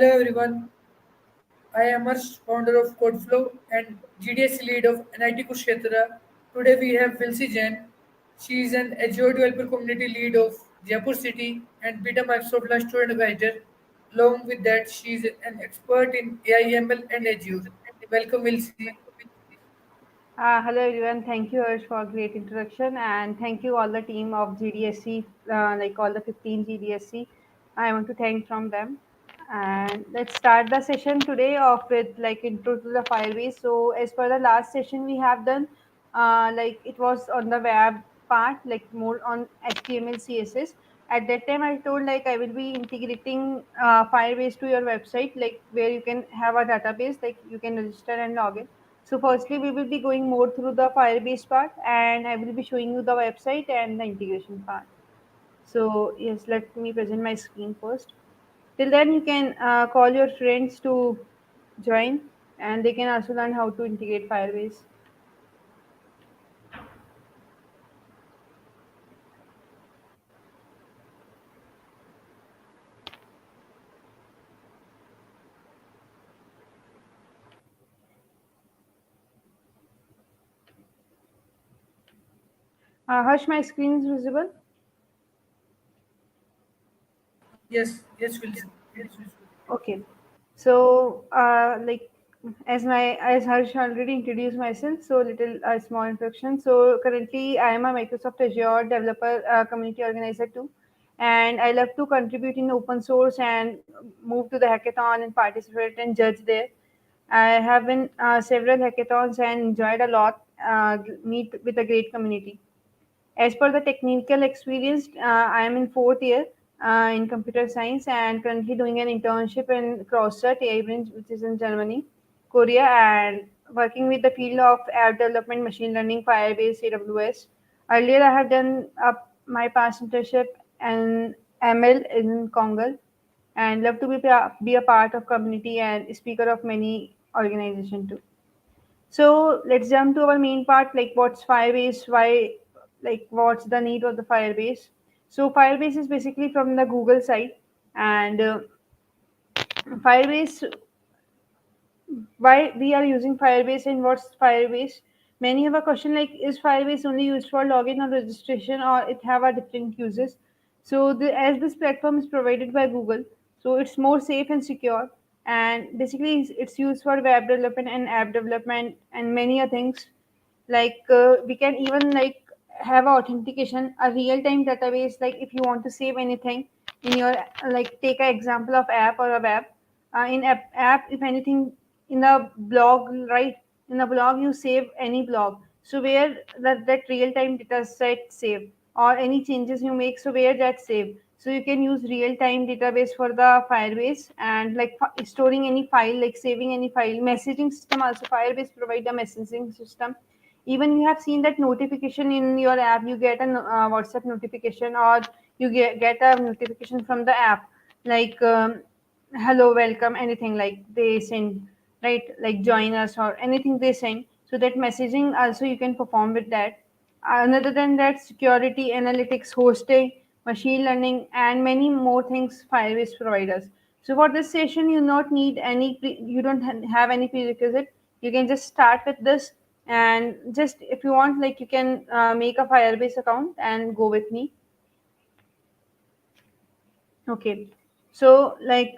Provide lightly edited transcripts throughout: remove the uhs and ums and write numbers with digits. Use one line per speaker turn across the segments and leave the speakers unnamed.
Hello everyone, I am Harsh, founder of CodeFlow and GDSC lead of NIT Kushetra. Today we have Vilsi Jain. She is an Azure developer community lead of Jaipur City and beta Microsoft Launch student advisor. Along with that, she is an expert in AI/ML and Azure. Welcome, Vilsi.
Hello everyone. Thank you, Harsh, for a great introduction, and thank you all the team of GDSC, like all the 15 GDSC. I want to thank from them. And let's start the session today off with like intro to the Firebase. So as per the last session we have done, like it was on the web part, like more on HTML, CSS. At that time, I told like I will be integrating Firebase to your website, like where you can have a database, like you can register and log in. So firstly, we will be going more through the Firebase part, and I will be showing you the website and the integration part. So yes, let me present my screen first. Till then, you can call your friends to join, and they can also learn how to integrate Firebase. Hush, my screen is visible.
Yes, Vilsi.
Okay. So, like as Harsh already introduced myself, so little small introduction. So currently, I am a Microsoft Azure developer community organizer too, and I love to contribute in open source and move to the hackathon and participate and judge there. I have been several hackathons and enjoyed a lot. Meet with a great community. As per the technical experience, I am in fourth year in computer science and currently doing an internship in CrossCert AI branch, which is in Germany, Korea, and working with the field of app development, machine learning, Firebase, AWS. Earlier, I have done my past internship in ML in Congo and love to be a part of community and speaker of many organization too. So let's jump to our main part, like what's Firebase, why, like what's the need of the Firebase. So Firebase is basically from the Google side, and Firebase, why we are using Firebase and what's Firebase. Many have a question like, is Firebase only used for login or registration, or it have a different uses? So as this platform is provided by Google, so it's more safe and secure, and basically it's used for web development and app development and many other things. Like we can even like have a authentication, a real time database. Like if you want to save anything in your, like take an example of app or a web, in app, if anything in a blog, right, in a blog you save any blog, so where that real time data set save, or any changes you make, so where that save. So you can use real time database for the Firebase, and like storing any file, like saving any file. Messaging system also, Firebase provide a messaging system. Even you have seen that notification in your app, you get a WhatsApp notification, or you get a notification from the app, like hello, welcome, anything like they send, right, like join us or anything they send. So that messaging also you can perform with that. Other than that, security, analytics, hosting, machine learning, and many more things Firebase providers. So for this session, you not need any you don't have any prerequisite. You can just start with this, and just if you want, like you can make a Firebase account and go with me. Okay. So, like,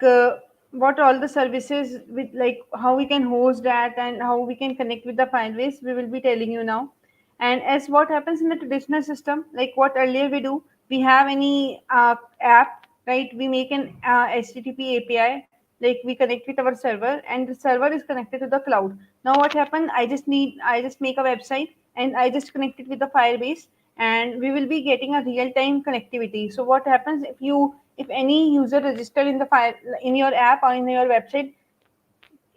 what all the services with, like, how we can host that and how we can connect with the Firebase, we will be telling you now. And as what happens in the traditional system, like what earlier we do, we have any app, right? We make an HTTP API, like we connect with our server, and the server is connected to the cloud. Now, what happened? I just make a website and I just connect it with the Firebase, and we will be getting a real time connectivity. So, what happens if any user register in the file in your app or in your website,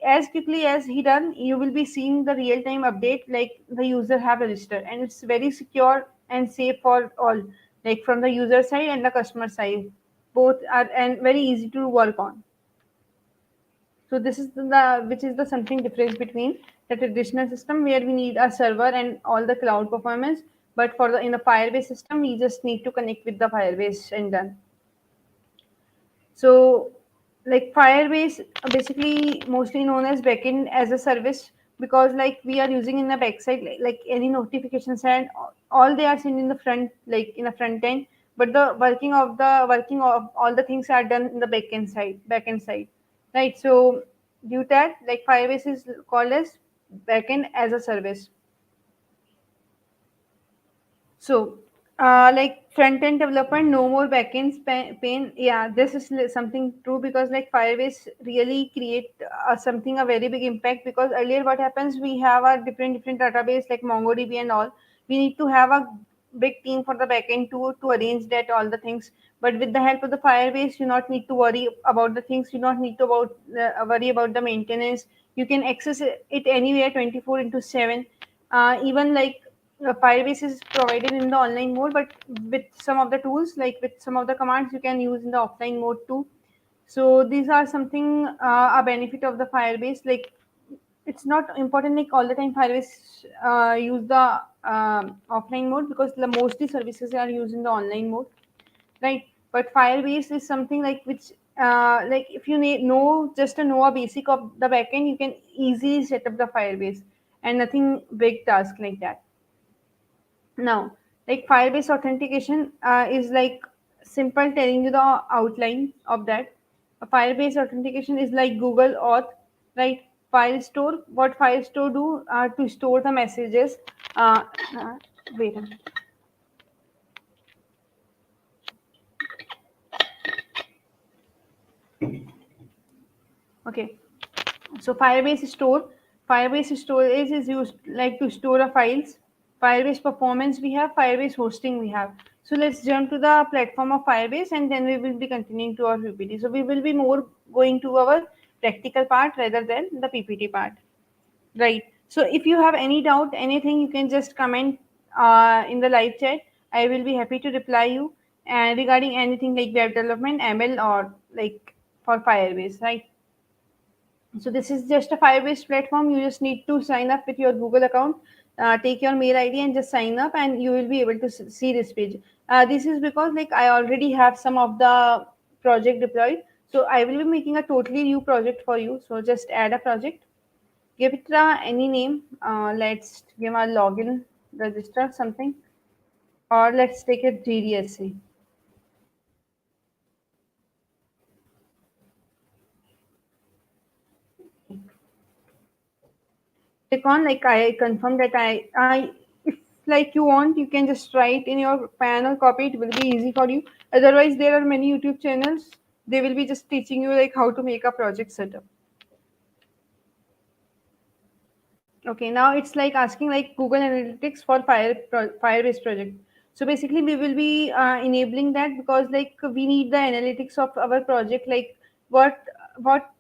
as quickly as he done, you will be seeing the real time update, like the user have registered, and it's very secure and safe for all, like from the user side and the customer side. Both are and very easy to work on. So this is the which is the something difference between the traditional system where we need a server and all the cloud performance, but for the in a Firebase system we just need to connect with the Firebase and done. So like Firebase, basically mostly known as backend as a service, because like we are using in the backside, like any notifications and all they are seen in the front, like in the front end, but the working of all the things are done in the backend side, right? So due to that, like Firebase is called as backend as a service. So, like front end development, no more backend pain. Yeah, this is something true, because like Firebase really create something a very big impact, because earlier what happens, we have a different database like MongoDB and all. We need to have a big team for the backend to arrange that all the things. But with the help of the Firebase, you not need to worry about the things. You not need to worry about the maintenance. You can access it anywhere 24 into 7. Even like Firebase is provided in the online mode, but with some of the tools, like with some of the commands, you can use in the offline mode too. So these are something a benefit of the Firebase. Like it's not important like all the time Firebase use the offline mode, because the mostly services are used in the online mode, right? But Firebase is something like which like if you know just to know a basic of the backend, you can easily set up the Firebase, and nothing big task like that. Now, like Firebase authentication is like simple telling you the outline of that. A Firebase authentication is like Google Auth, right? File store. What file store do to store the messages? Uh, uh, wait a minute. Okay. So Firebase storage is used like to store the files. Firebase performance we have, Firebase hosting we have. So let's jump to the platform of Firebase, and then we will be continuing to our PPT. So we will be more going to our practical part rather than the PPT part. Right. So if you have any doubt, anything, you can just comment in the live chat. I will be happy to reply you. And regarding anything like web development, ML, or like for Firebase, right? So this is just a Firebase platform. You just need to sign up with your Google account, take your mail ID, and just sign up, and you will be able to see this page. This is because like I already have some of the project deployed, so I will be making a totally new project for you. So just add a project, give it any name. Let's give a login, register something, or let's take it GDSC. Click on like I confirm that I if like you want, you can just write in your pen or copy, it will be easy for you. Otherwise there are many YouTube channels, they will be just teaching you like how to make a project setup. Okay, now it's like asking like Google Analytics for Firebase project. So basically, we will be enabling that, because like we need the analytics of our project, like what what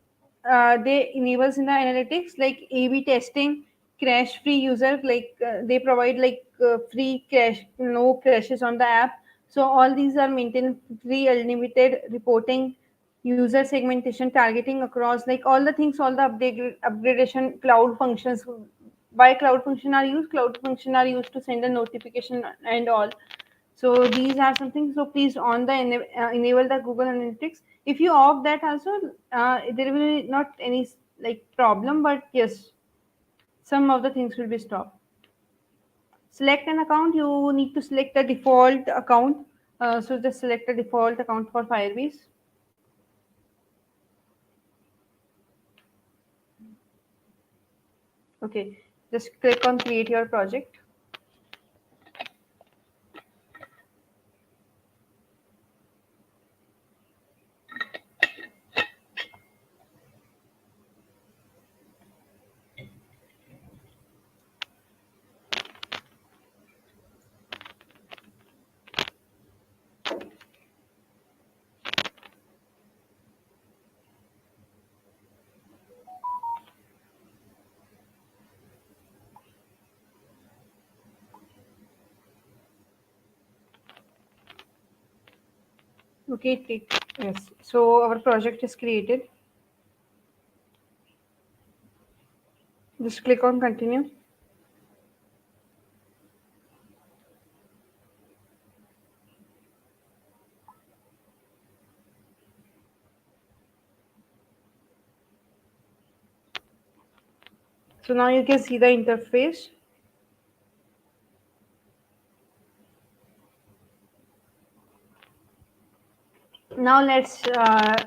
they enables in the analytics, like A/B testing, crash-free user, like they provide like free crash, no crashes on the app. So all these are maintained free, unlimited reporting, user segmentation, targeting across, like all the things, all the upgradation, cloud functions. Why cloud function are used? Cloud function are used to send a notification and all. So these are something. So please on the enable the Google Analytics. If you off that also, there will be not any like problem, but yes, some of the things will be stopped. Select an account. You need to select the default account. So just select the default account for Firebase. Okay, just click on create your project. Okay, take, yes. So our project is created. Just click on continue. So now you can see the interface. Now let's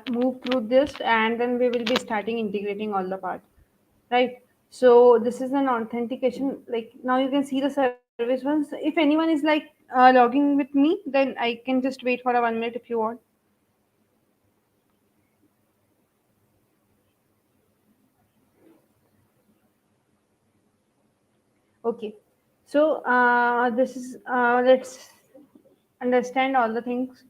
move through this, and then we will be starting integrating all the part, right? So this is an authentication. Like now you can see the service ones. If anyone is like logging with me, then I can just wait for a 1 minute if you want. Okay. So this is let's understand all the things.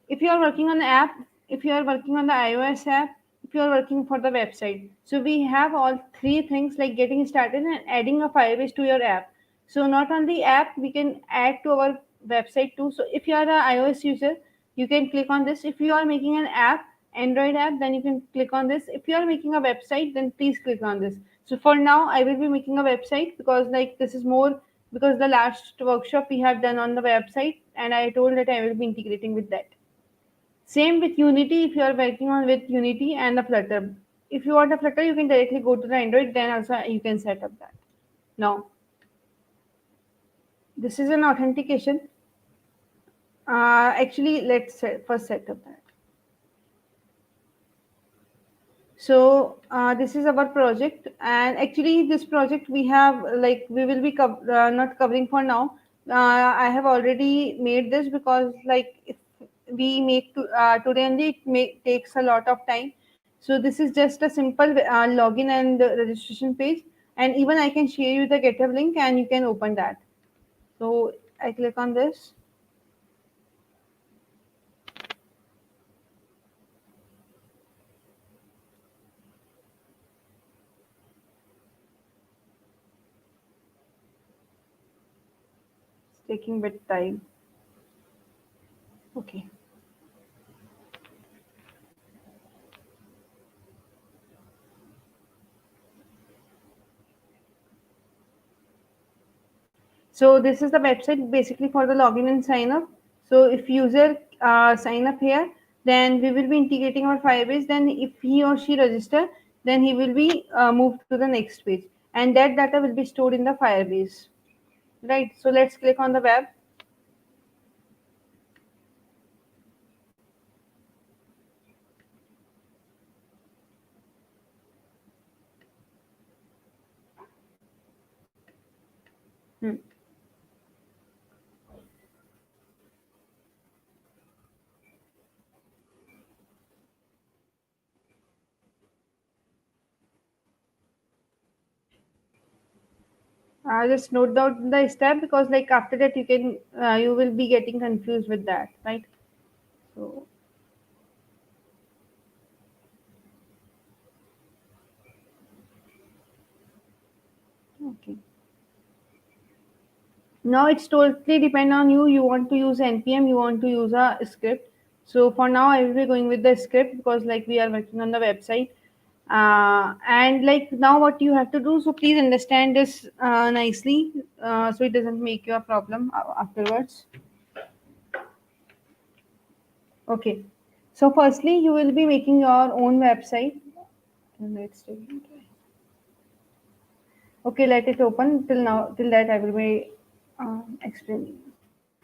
If you are working on the app, if you are working on the iOS app, if you are working for the website, so we have all three things like getting started and adding a Firebase to your app. So not on the app, we can add to our website too. So if you are an iOS user, you can click on this. If you are making an app, Android app, then you can click on this. If you are making a website, then please click on this. So for now, I will be making a website because like this is more because the last workshop we have done on the website, and I told that I will be integrating with that. Same with Unity if you are working on with Unity and the Flutter. If you want a Flutter, you can directly go to the Android, then also you can set up that. Now, this is an authentication. Actually, first set up that. So this is our project, and actually this project we have like we will be not covering for now. I have already made this because like if we make today only takes a lot of time. So this is just a simple login and registration page, and even I can share you the GitHub link and you can open that. So I click on this. It's taking bit time. Okay. So this is the website basically for the login and sign up. So if user sign up here, then we will be integrating our Firebase. Then if he or she register, then he will be moved to the next page, and that data will be stored in the Firebase. Right. So let's click on the web. Hmm. Just note down the step because like after that you will be getting confused with that, right? So okay. Now it's totally depend on you. You want to use npm, you want to use a script. So for now I will be going with the script because like we are working on the website, and like now what you have to do, so please understand this nicely, so it doesn't make you a problem afterwards. Okay, so firstly you will be making your own website. Let's take it. Okay, let it open. Till now, till that I will be explaining.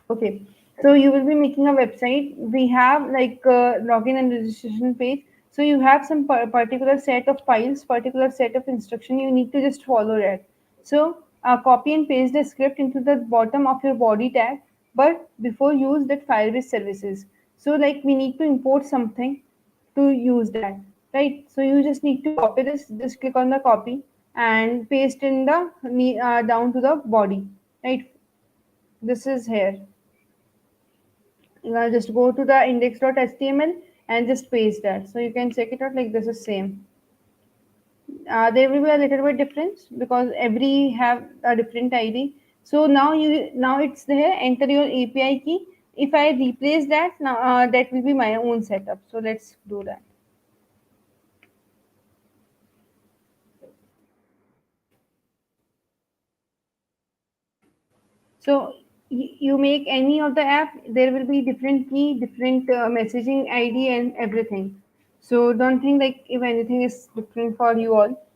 Okay, so you will be making a website. We have like login and registration page. So you have some particular set of files, particular set of instruction. You need to just follow that. So copy and paste the script into the bottom of your body tag. But before use that Firebase services. So like we need to import something to use that, right? So you just need to copy this. Just click on the copy and paste in the down to the body, right? This is here. Just go to the index.html and just paste that. So you can check it out like this is same. There will be a little bit difference because every have a different ID. So now it's there. Enter your API key. If I replace that now, that will be my own setup. So let's do that. So you make any of the app, there will be different key, different messaging ID and everything. So don't think like if anything is different for you all.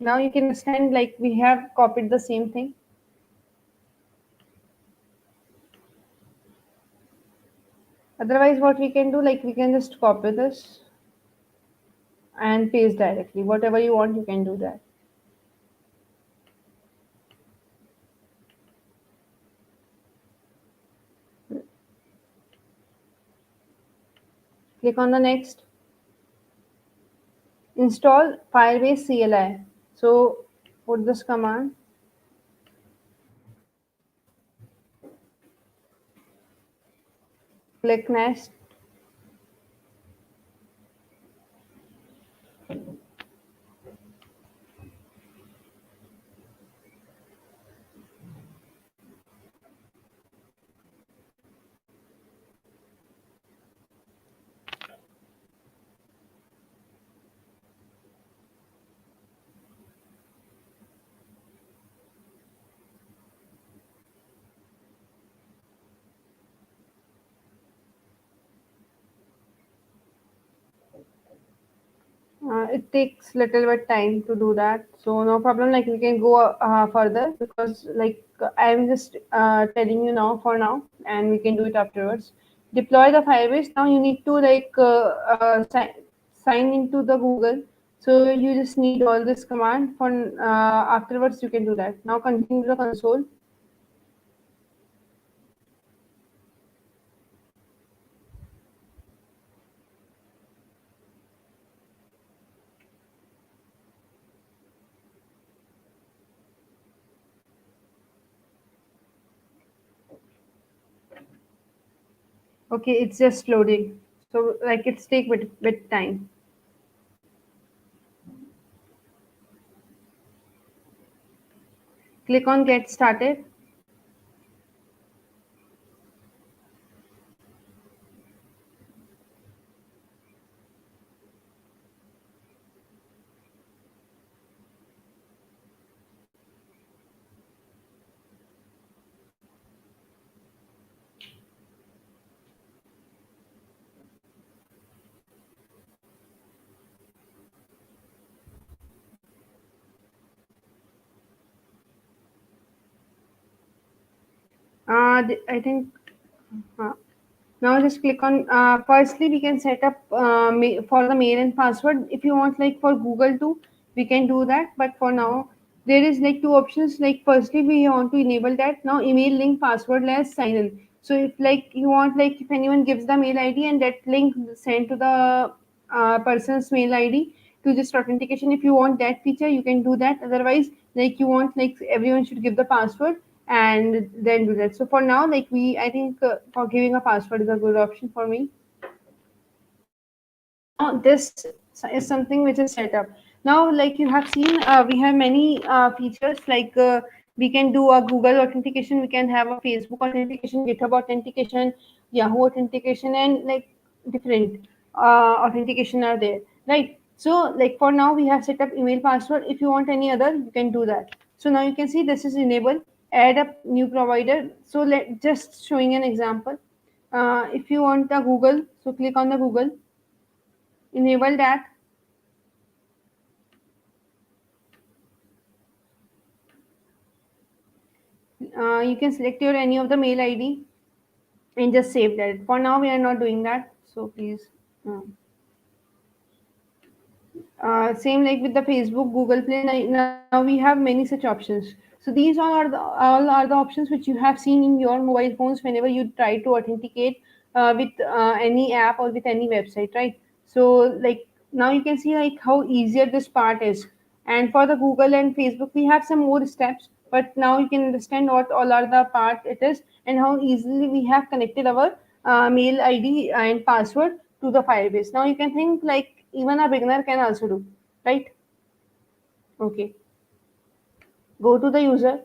Now you can understand like we have copied the same thing. Otherwise, what we can do, like we can just copy this and paste directly. Whatever you want, you can do that. Click on the next. Install Firebase CLI. So put this command. Click next. It takes little bit time to do that, so no problem. Like we can go further because like I'm just telling you now for now, and we can do it afterwards. Deploy the Firebase. Now you need to like sign into the Google. So you just need all this command. For afterwards you can do that. Now continue the console. Okay, it's just loading. So like it's take bit time. Click on get started. I think uh, now just click on. Firstly, we can set up for the mail and password. If you want, like for Google too, we can do that. But for now, there is like two options. Like firstly, we want to enable that. Now, email link passwordless sign in. So if like you want, like if anyone gives the mail ID and that link sent to the person's mail ID to just authentication. If you want that feature, you can do that. Otherwise, like you want, like everyone should give the password and then do that. So for now, like I think for giving a password is a good option for me. Now this is something which is set up. Now, like you have seen, we have many features like we can do a Google authentication, we can have a Facebook authentication, GitHub authentication, Yahoo authentication, and like different authentication are there, right? So like for now, we have set up email password. If you want any other, you can do that. So now you can see this is enabled. Add a new provider. So let just showing an example. If you want a Google, so click on the Google, enable that. You can select your any of the mail ID and just save that. For now, we are not doing that, so please. Same like with the Facebook, Google Play. Now we have many such options. So these all are the options which you have seen in your mobile phones whenever you try to authenticate with any app or with any website, right? So like now you can see like how easier this part is. And for the Google and Facebook, we have some more steps. But now you can understand what all are the part it is and how easily we have connected our mail ID and password to the Firebase. Now you can think like even a beginner can also do, right? Okay, go to the user.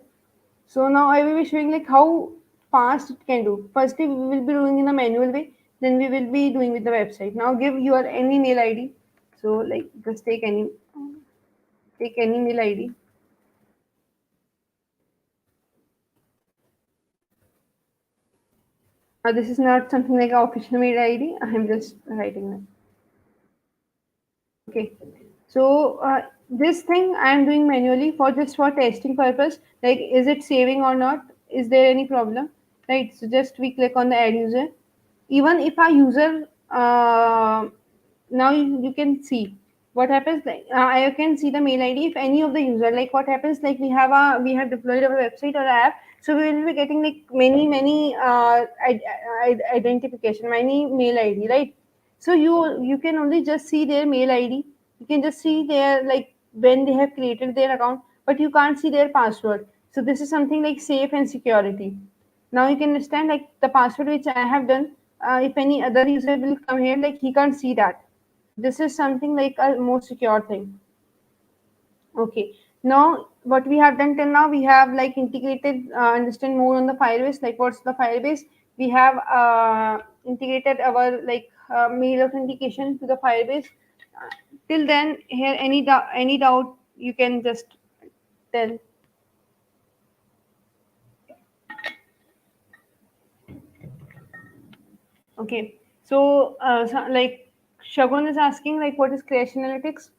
So now I will be showing like how fast it can do. Firstly, we will be doing in a manual way. Then we will be doing with the website. Now give your any mail ID. So like just take any mail ID. This is not something like a official mail ID. I'm just writing that. Okay. So This thing I am doing manually for just for testing purpose, like is it saving or not, is there any problem, right? So just we click on the add user. Even if our user, now you can see what happens, like I can see the mail id if any of the user, like what happens, like we have deployed our website or app, so we will be getting like many identification, many mail id, right? So you can only just see their mail id, you can just see their, like when they have created their account, but you can't see their password. So this is something like safe and security. Now you can understand, like the password which I have done, if any other user will come here, like he can't see that. This is something like a more secure thing. Okay. Now, what we have done till now, we have like integrated, understand more on the Firebase. Like, what's the Firebase? We have integrated our like mail authentication to the Firebase. Till then, here any doubt you can just tell. Okay. So like Shagun is asking, like, what is crash analytics?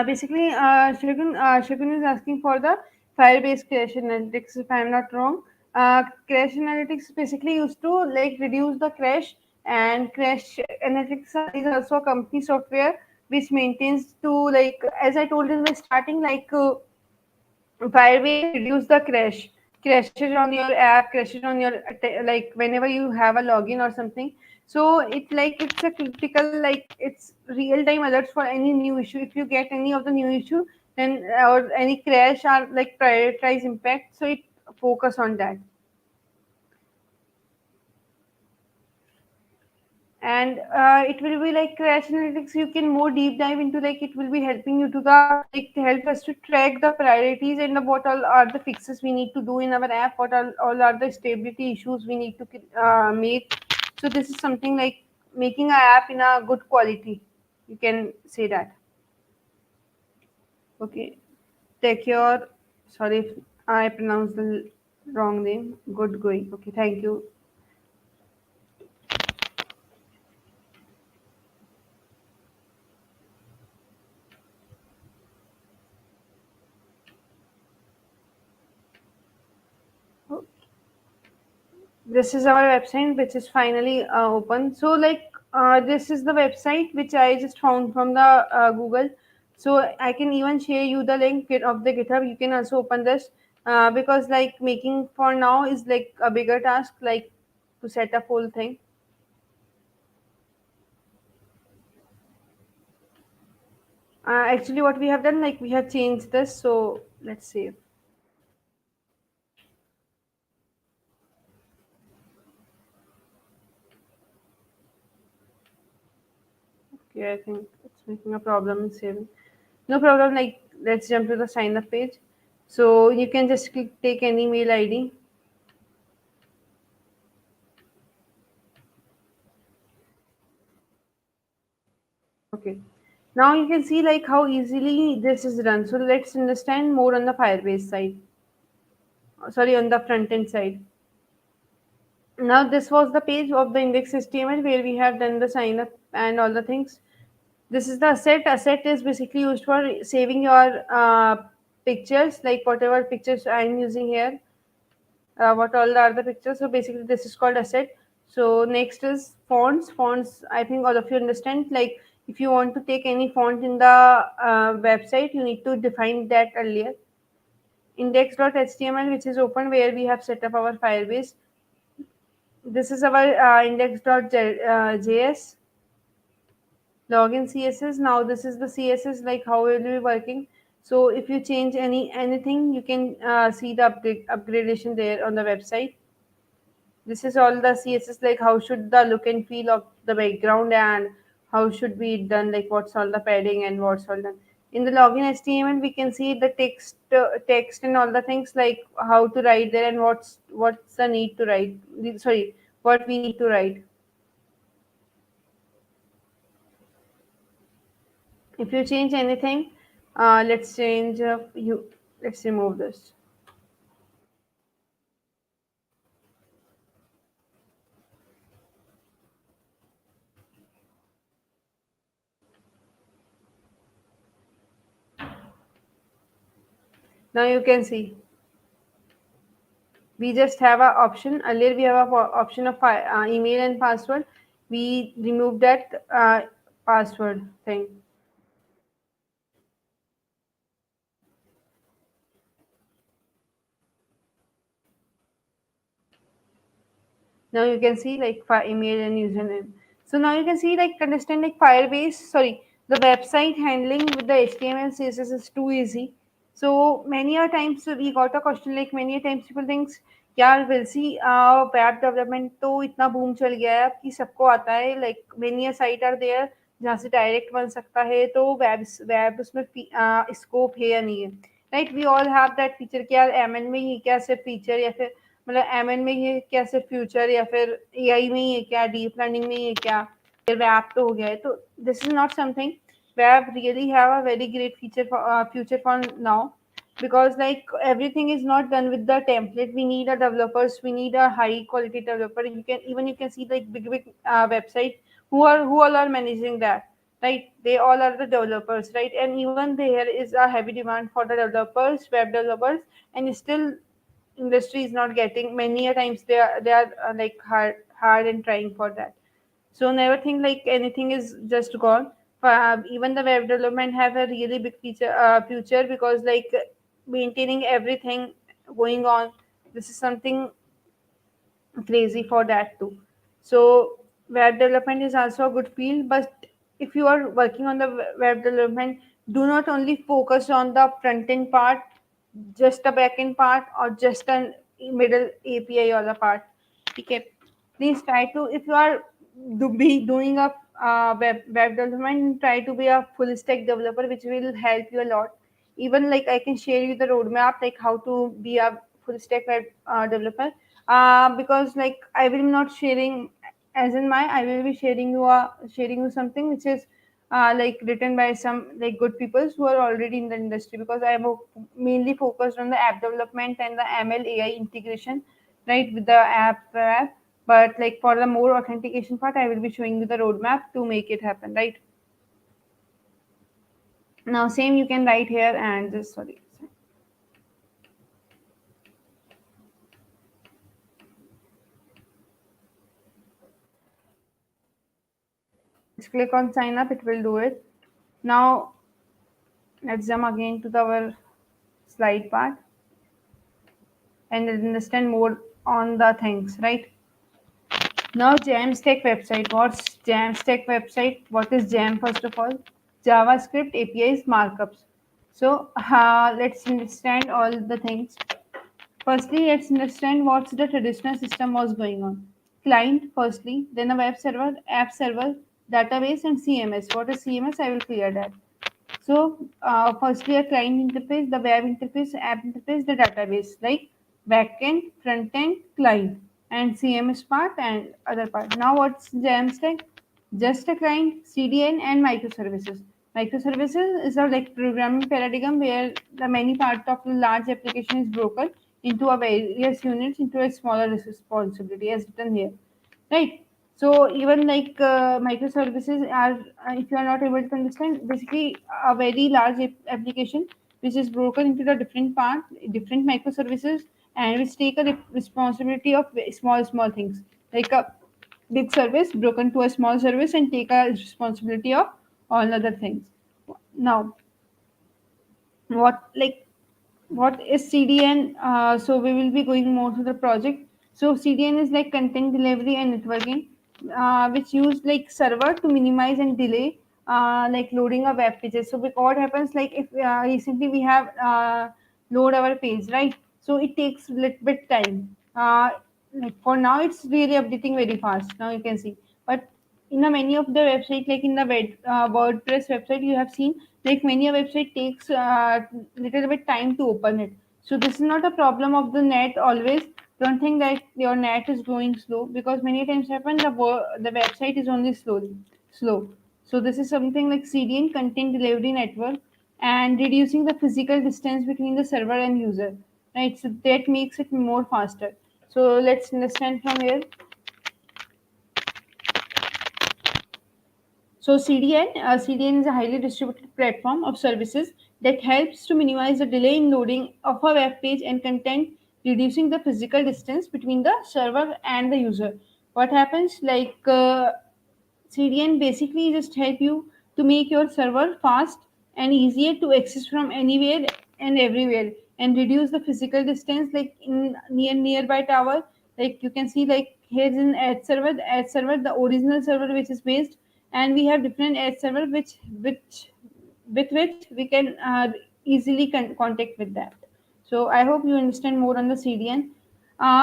Basically, Shagun is asking for the Firebase crash analytics, if I'm not wrong. Crash analytics basically used to like reduce the crash, and crash analytics is also a company software which maintains to, like as I told in the starting, like Firebase reduce the crashes on your app, crashes on your like whenever you have a login or something. So it's a critical, like it's real time alerts for any new issue. If you get any of the new issue, then or any crash or like prioritize impact, so it focus on that. And it will be like crash analytics, you can more deep dive into, like it will be helping you to the, like to help us to track the priorities and the, what all are the fixes we need to do in our app, what all are the stability issues we need to make. So this is something like making a app in a good quality, you can say that. Okay, take your, sorry if I pronounced the wrong name, good going, okay, thank you. This is our website which is finally open. So like this is the website which I just found from the Google. So I can even share you the link of the GitHub, you can also open this, because like making for now is like a bigger task, like to set up whole thing. Actually what we have done, like we have changed this, so let's see. Okay, I think it's making a problem in saving. No problem, like let's jump to the sign up page. So you can just take any mail id. Okay. Now you can see like how easily this is done. So let's understand more on the Firebase side. Sorry, on the front end side. Now this was the page of the index HTML where we have done the sign up and all the things. This is the asset. Asset is basically used for saving your pictures, like whatever pictures I'm using here, what all are the pictures. So basically this is called asset. So next is fonts. Fonts, I think all of you understand, like if you want to take any font in the website, you need to define that earlier. Index.html, which is open, where we have set up our Firebase. This is our index.js. Login CSS. Now this is the CSS, like how it will be working. So if you change anything, you can see the upgradation there on the website. This is all the CSS, like how should the look and feel of the background, and how should be done, like what's all the padding and what's all done. In the login HTML, we can see the text and all the things, like how to write there and what's the need to write. Sorry, what we need to write. If you change anything, let's change you. Let's remove this. Now you can see we just have a option. Earlier we have a option of email and password. We removed that password thing. Now you can see like email and username. So now you can see like understand like Firebase. Sorry, the website handling with the HTML CSS is too easy. So many a times we got a question like many a times people thinks यार will see web development तो इतना boom चल गया है अब कि सबको आता है like many a site are there जहाँ से डायरेक्ट बन सकता है तो वेब वेब उसमें स्कोप है या नहीं है right we all have that feature कि यार एमएन में ही क्या सिर्फ फीचर या फिर मतलब एमएन में ये क्या सिर्फ फ्यूचर या फिर एआई में ही है क्या डीप लर्निंग में ही है क्या फिर वेब तो हो गया है तो this is not something web really have a very great feature future for now because like everything is not done with the template we need a developers we need a high quality developer you can even you can see like big website who all are managing that right they all are the developers right and even there is a heavy demand for the developers web developers and still industry is not getting many a times they are like hard and trying for that so never think like anything is just gone even the web development have a really big future because like maintaining everything going on this is something crazy for that too. So web development is also a good field, but if you are working on the web development, do not only focus on the front end part, just the back end part, or just a middle API or the part. Okay, please try to if you are be doing a web development, try to be a full stack developer, which will help you a lot. Even like I can share you the roadmap, like how to be a full stack web developer because like I will not sharing as in my I will be sharing you something which is like written by some like good people who are already in the industry because I am mainly focused on the app development and the ML AI integration right with the app but like for the more authentication part I will be showing you the roadmap to make it happen right now same you can write here and just sorry just click on sign up it will do it now let's jump again to our slide part and understand more on the things, right? Now, Jamstack website. What's Jamstack website? What is Jam first of all? JavaScript APIs markups. So, let's understand all the things. Firstly, let's understand what's the traditional system was going on. Client, firstly, then a web server, app server, database, and CMS. What is CMS? I will clear that. So, firstly, a client interface, the web interface, app interface, the database, like backend, front end, client, and CMS part and other part. Now, what's Jamstack? Just a client, CDN, and microservices. Microservices is a like programming paradigm where the many part of the large application is broken into a various units into a smaller responsibility, as written here, right? So even like microservices are, if you are not able to understand, basically a very large application which is broken into the different part, different microservices, and which take a responsibility of small things, like a big service broken to a small service and take a responsibility of all other things. Now, what like what is CDN? So we will be going more to the project. So CDN is like content delivery and networking, which use like server to minimize and delay like loading of web pages. So what happens like if recently we have load our page, right? So it takes little bit time. Like for now, it's really updating very fast. Now you can see, but in a many of the website like in the WordPress website you have seen like many a website takes little bit time to open it so this is not a problem of the net always don't think that your net is going slow because many times happen the website is only slow so this is something like CDN content delivery network and reducing the physical distance between the server and user right so that makes it more faster so let's understand from here. So CDN is a highly distributed platform of services that helps to minimize the delay in loading of a web page and content, reducing the physical distance between the server and the user. What happens like CDN basically just help you to make your server fast and easier to access from anywhere and everywhere, and reduce the physical distance like in nearby tower. Like you can see like here's an ad server, the original server which is based, and we have different ad server which with which we can easily contact with that. So I hope you understand more on the CDN.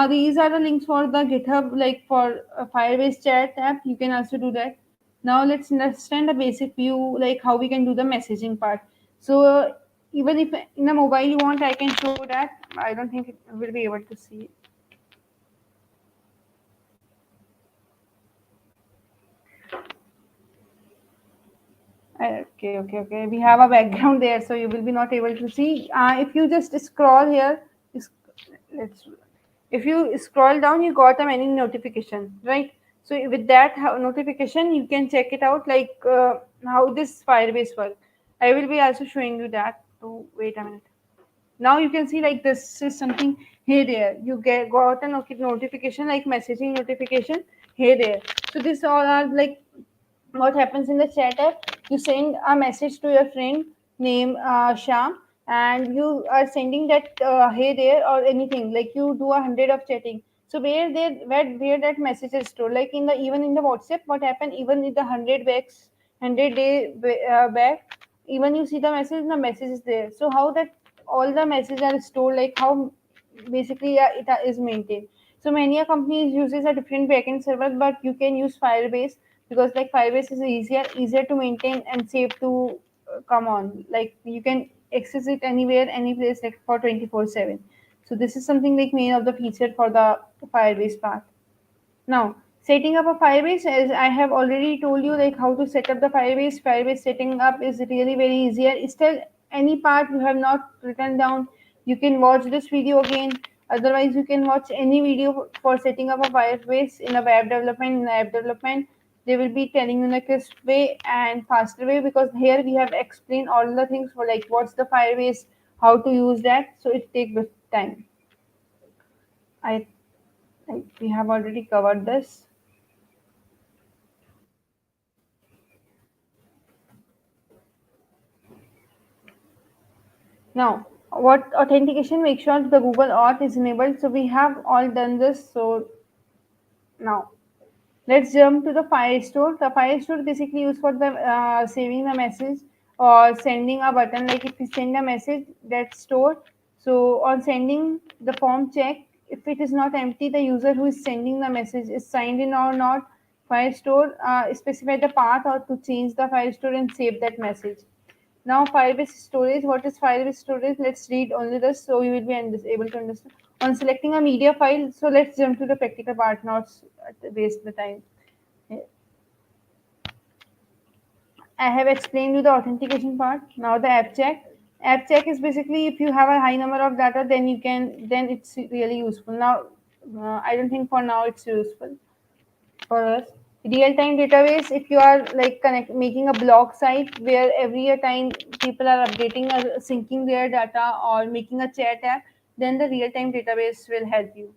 These are the links for the GitHub, like for Firebase chat app. You can also do that. Now let's understand a basic view, like how we can do the messaging part. So even if in a mobile you want, I can show that. I don't think it will be able to see. Okay. We have a background there, so you will be not able to see. If you just scroll here, is- let's. If you scroll down, you got a many notification, right? So with that notification, you can check it out, like how this Firebase work. I will be also showing you that. Oh, wait a minute. Now you can see like this is something here there. You got a notification like messaging notification here there. So this all are like what happens in the chat app. You send a message to your friend named Sham, and you are sending that hey there or anything, like you do 100 of chatting. So where that message is stored, like in the even in the WhatsApp, what happened even in the 100 day back, even you see the message is there. So how that all the messages are stored, like how basically it is maintained. So many companies uses a different backend server, but you can use Firebase because like Firebase is easier to maintain and safe to come on. Like you can access it anywhere, any place, like for 24/7. So this is something like main of the feature for the Firebase part. Now, setting up a Firebase, as I have already told you, like how to set up the Firebase. Firebase setting up is really very easier. Still, any part you have not written down, you can watch this video again. Otherwise, you can watch any video for setting up a Firebase in a web development, in app development. They will be telling you in a crisp way and faster way, because here we have explained all the things for like what's the Firebase, how to use that. So it takes bit time. I, we have already covered this. Now, what authentication? Make sure the Google Auth is enabled. So we have all done this. So now let's jump to the Firestore. The Firestore basically used for the saving the message or sending a button. Like if you send a message, that's stored. So on sending the form check, if it is not empty, the user who is sending the message is signed in or not. Firestore specify the path or to change the Firestore and save that message. Now, Firebase storage. What is Firebase storage? Let's read only this, so you will be able to understand. On selecting a media file, so let's jump to the practical part, not waste the time. I have explained you the authentication part. Now the app check. App check is basically if you have a high number of data, then it's really useful. Now, I don't think for now it's useful for us. Real-time database, if you are like making a blog site where every time people are updating or syncing their data or making a chat app, then the real-time database will help you.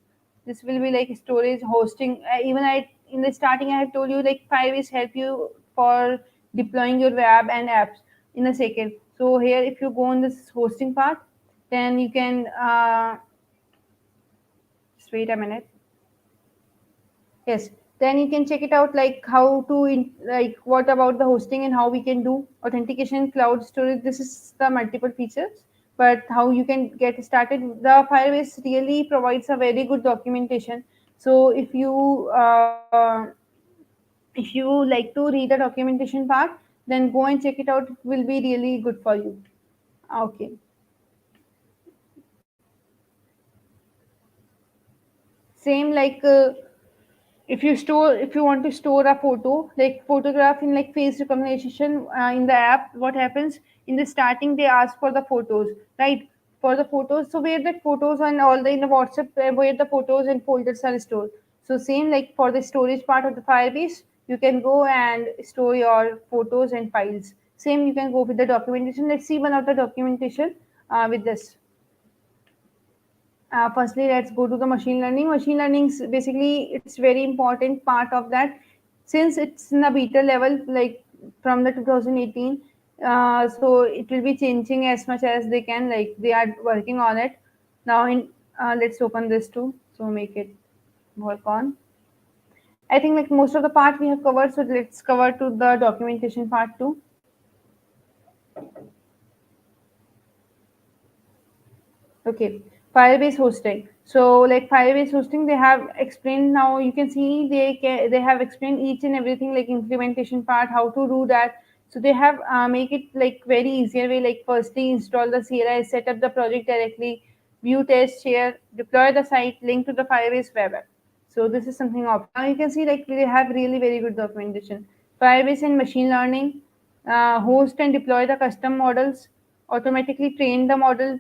This will be like storage, hosting. Even I in the starting I have told you like Firebase help you for deploying your web and apps in a second. So here, if you go on this hosting part, then you can just wait a minute. Yes, then you can check it out like how to like what about the hosting and how we can do authentication, cloud storage. This is the multiple features, but how you can get started. The Firebase really provides a very good documentation. So if you like to read the documentation part, then go and check it out. It will be really good for you. Okay. Same like if you want to store a photo like photograph in like face recognition in the app, what happens in the starting they ask for the photos, right? For the photos, so where the photos and all the in the WhatsApp where the photos and folders are stored. So same like for the storage part of the Firebase, you can go and store your photos and files. Same, you can go with the documentation. Let's see one of the documentation with this. Firstly, let's go to the machine learning. Machine learning is basically it's very important part of that since it's in a beta level like from the 2018. So it will be changing as much as they can. Like they are working on it now. In let's open this too. So make it work on. I think like most of the part we have covered. So let's cover to the documentation part too. Okay, Firebase hosting. So like Firebase hosting, they have explained now. You can see they have explained each and everything like implementation part, how to do that. So they have make it like very easier way. Like firstly, install the CLI, set up the project directly, view, test, share, deploy the site, link to the Firebase web app. So this is something optional. Now you can see like they have really very good documentation. Firebase and machine learning, host and deploy the custom models, automatically train the model,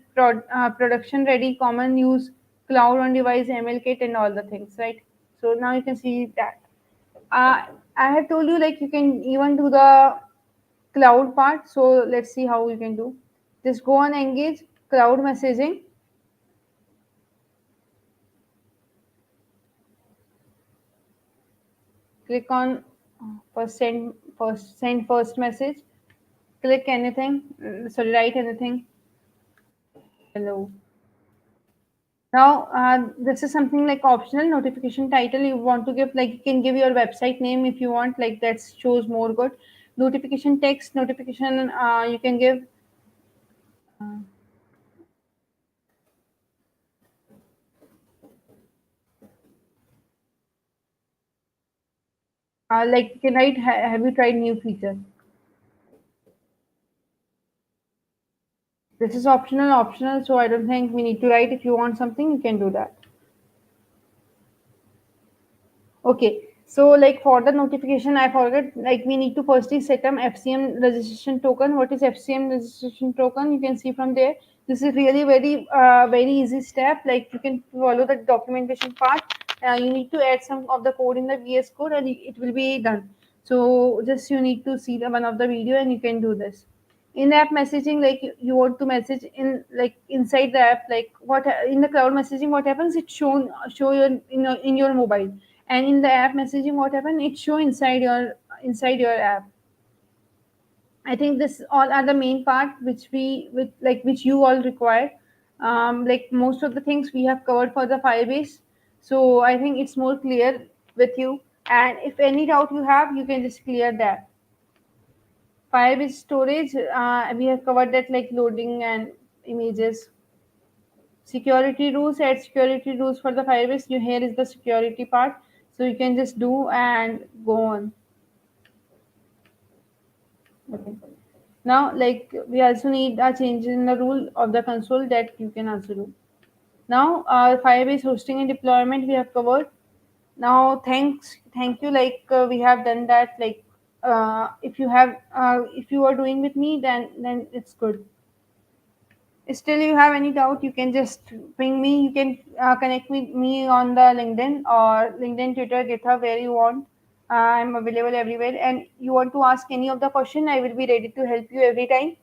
production ready, common use, cloud on device, ML kit, and all the things, right? So now you can see that. Uh, I have told you like you can even do the cloud part. So let's see how you can do. Just go on engage cloud messaging. Click on send first message. Click anything. Sorry, write anything. Hello. Now, this is something like optional notification title you want to give, like you can give your website name if you want, like that shows more good. Notification text, notification you can give, like you can write, have you tried new feature? This is optional, so I don't think we need to write. If you want something, you can do that. Okay, so like for the notification, I forgot, like we need to firstly set up FCM registration token. What is FCM registration token? You can see from there. This is really very easy step. Like you can follow the documentation part. You need to add some of the code in the VS Code and it will be done. So just you need to see the one of the video and you can do this. In-app messaging, like you want to message in like inside the app, like what in the cloud messaging, what happens? It show your in your mobile, and in the app messaging, what happens? It show inside your app. I think this all are the main part which we with like which you all require. Like most of the things we have covered for the Firebase, so I think it's more clear with you. And if any doubt you have, you can just clear that. Firebase storage, we have covered that like loading and images. Security rules, add security rules for the Firebase. You here is the security part, so you can just do and go on. Okay. Now, like we also need a change in the rule of the console that you can also do. Now, Firebase hosting and deployment we have covered. Now, thank you. Like we have done that. Like if you are doing with me, then it's good. Still you have any doubt, you can just ping me. You can connect with me on the LinkedIn or LinkedIn, Twitter, GitHub, where you want. I'm available everywhere, and you want to ask any of the question, I will be ready to help you every time.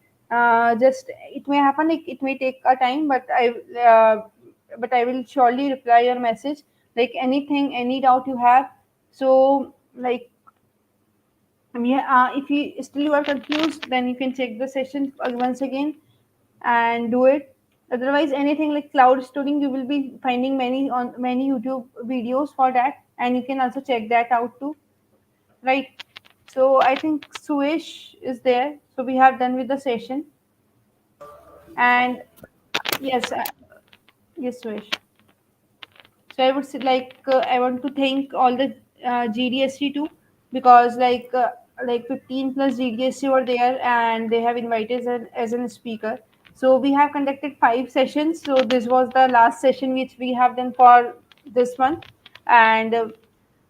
Just it may happen like it may take a time, but I will surely reply your message, like anything, any doubt you have. So like yeah, if you still you are confused, then you can check the session once again and do it. Otherwise, anything like cloud storing, you will be finding many YouTube videos for that, and you can also check that out too, right? So I think Suesh is there. So we have done with the session, and yes, yes, Suesh. So I would say I want to thank all the GDSC too, because like 15 plus GDSC were there and they have invited us as a speaker. So we have conducted 5 sessions. So this was the last session which we have done for this month, and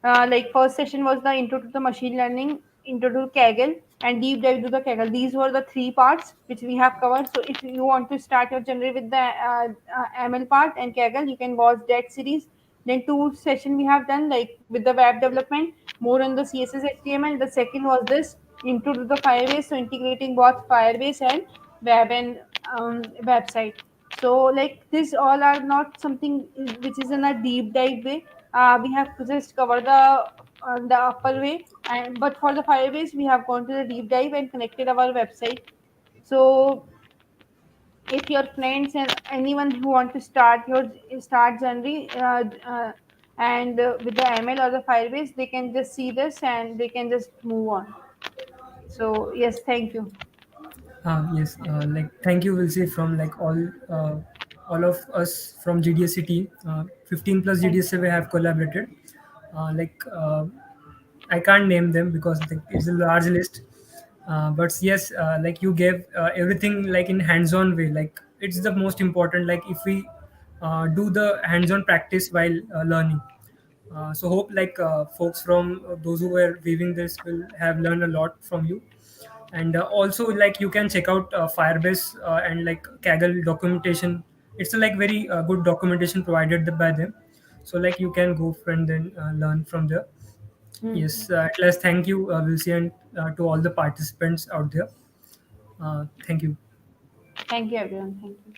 like first session was the intro to the machine learning, intro to Kaggle, and deep dive to the Kaggle. These were the 3 parts which we have covered. So if you want to start your journey with the ML part and Kaggle, you can watch that series. Then 2 session we have done like with the web development, more on the CSS HTML. The second was this. into the Firebase, so integrating both Firebase and web and website. So like this all are not something which is in a deep dive way. We have to just cover the upper way, and but for the Firebase we have gone to the deep dive and connected our website. So if your friends and anyone who want to start journey with the ML or the Firebase, they can just see this and they can just move on. So yes, thank you.
Yes, like thank you, will say from like all of us from GDSC team. 15 plus
Thank
GDSC we have collaborated. Like I can't name them because like, it's a large list. But yes, like you gave everything like in hands-on way. Like it's the most important. Like if we do the hands-on practice while learning. So hope like folks from those who were viewing this will have learned a lot from you. And also like you can check out Firebase and like Kaggle documentation. It's a like very good documentation provided by them. So like you can go and then learn from there.
you.
Yes, at last thank you, Vilsi, and to all the participants out there. Thank you.
Thank you, everyone. Thank you.